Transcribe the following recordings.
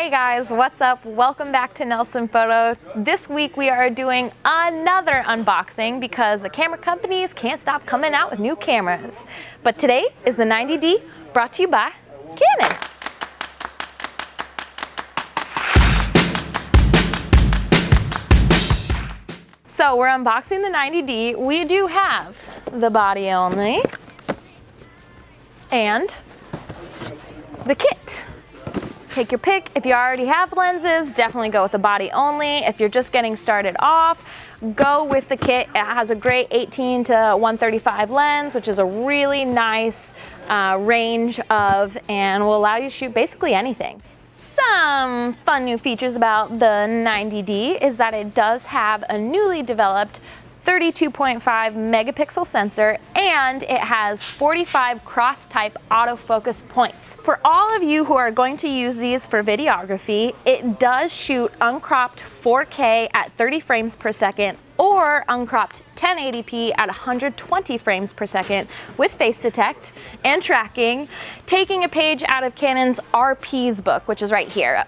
Hey guys, what's up? Welcome back to Nelson Photo. This week we are doing another unboxing because the camera companies can't stop coming out with new cameras. But today is the 90D, brought to you by Canon. So we're unboxing the 90D. We do have the body only and the kit. Take your pick. If you already have lenses, definitely go with the body only. If you're just getting started off, go with the kit. It has a great 18 to 135 lens, which is a really nice range of, and will allow you to shoot basically anything. Some fun new features about the 90D is that it does have a newly developed 32.5 megapixel sensor, and it has 45 cross-type autofocus points. For all of you who are going to use these for videography, it does shoot uncropped 4K at 30 frames per second or uncropped 1080p at 120 frames per second with face detect and tracking, taking a page out of Canon's RP's book, which is right here.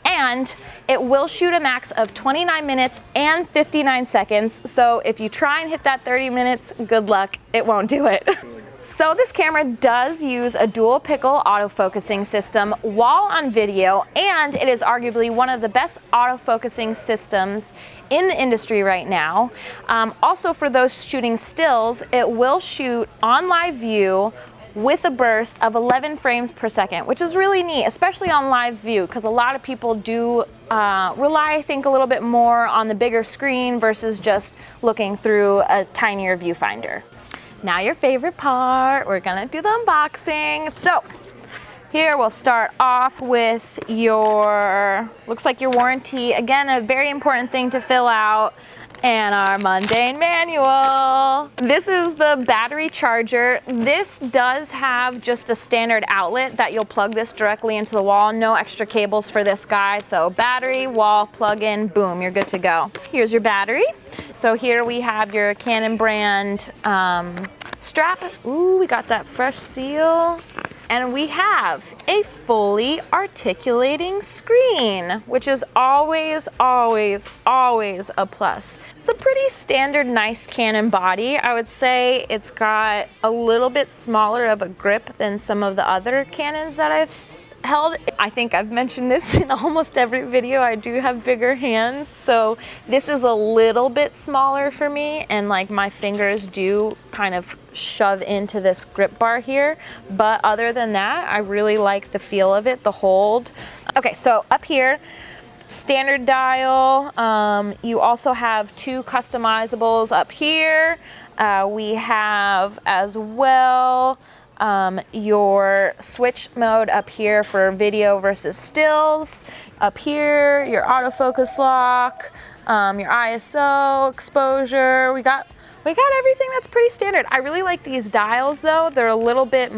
And it will shoot a max of 29 minutes and 59 seconds. So if you try and hit that 30 minutes, good luck, it won't do it. So this camera does use a dual pickle autofocusing system while on video, and it is arguably one of the best autofocusing systems in the industry right now. Also for those shooting stills, it will shoot on live view with a burst of 11 frames per second, which is really neat, especially on live view, because a lot of people do rely, I think, a little bit more on the bigger screen versus just looking through a tinier viewfinder. Now your favorite part, we're gonna do the unboxing. So here we'll start off with your, looks like your warranty. Again, a very important thing to fill out. And our mundane manual. This is the battery charger. This does have just a standard outlet that you'll plug this directly into the wall. No extra cables for this guy. So battery, wall, plug in, boom, you're good to go. Here's your battery. So here we have your Canon brand strap. Ooh, we got that fresh seal. And we have a fully articulating screen, which is always, always, always a plus. It's a pretty standard, nice Canon body. I would say it's got a little bit smaller of a grip than some of the other Canons that I've held. I think I've mentioned this in almost every video. I do have bigger hands, so this is a little bit smaller for me, and like my fingers do kind of shove into this grip bar here. But other than that, I really like the feel of it, the hold. Okay, so up here, standard dial. You also have two customizables up here. We have as well your switch mode up here for video versus stills. Up here, your autofocus lock, your ISO, exposure. We got everything that's pretty standard. I really like these dials though. They're a little bit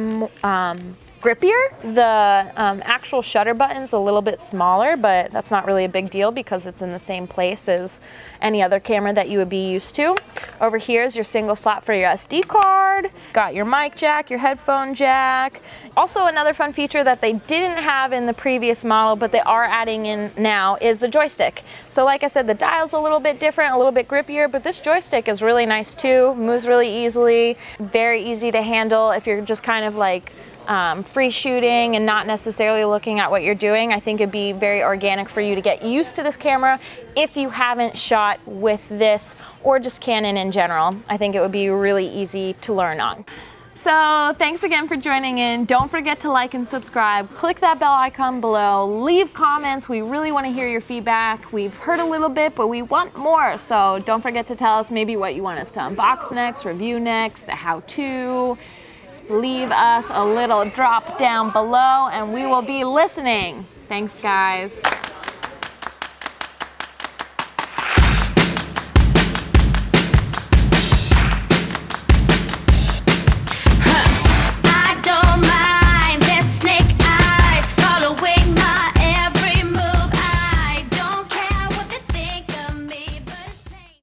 grippier. The actual shutter button's a little bit smaller, but that's not really a big deal because it's in the same place as any other camera that you would be used to. Over here is your single slot for your SD card. Got your mic jack, your headphone jack. Also another fun feature that they didn't have in the previous model, but they are adding in now, is the joystick. So like I said, the dial's a little bit different, a little bit grippier, but this joystick is really nice too. Moves really easily, very easy to handle if you're just kind of like free shooting and not necessarily looking at what you're doing. I think it'd be very organic for you to get used to this camera if you haven't shot with this or just Canon in general. I think it would be really easy to learn on. So thanks again for joining in. Don't forget to like and subscribe. Click that bell icon below. Leave comments. We really want to hear your feedback. We've heard a little bit, but we want more. So don't forget to tell us maybe what you want us to unbox next, review next, a how-to. Leave us a little drop down below and we will be listening. Thanks, guys.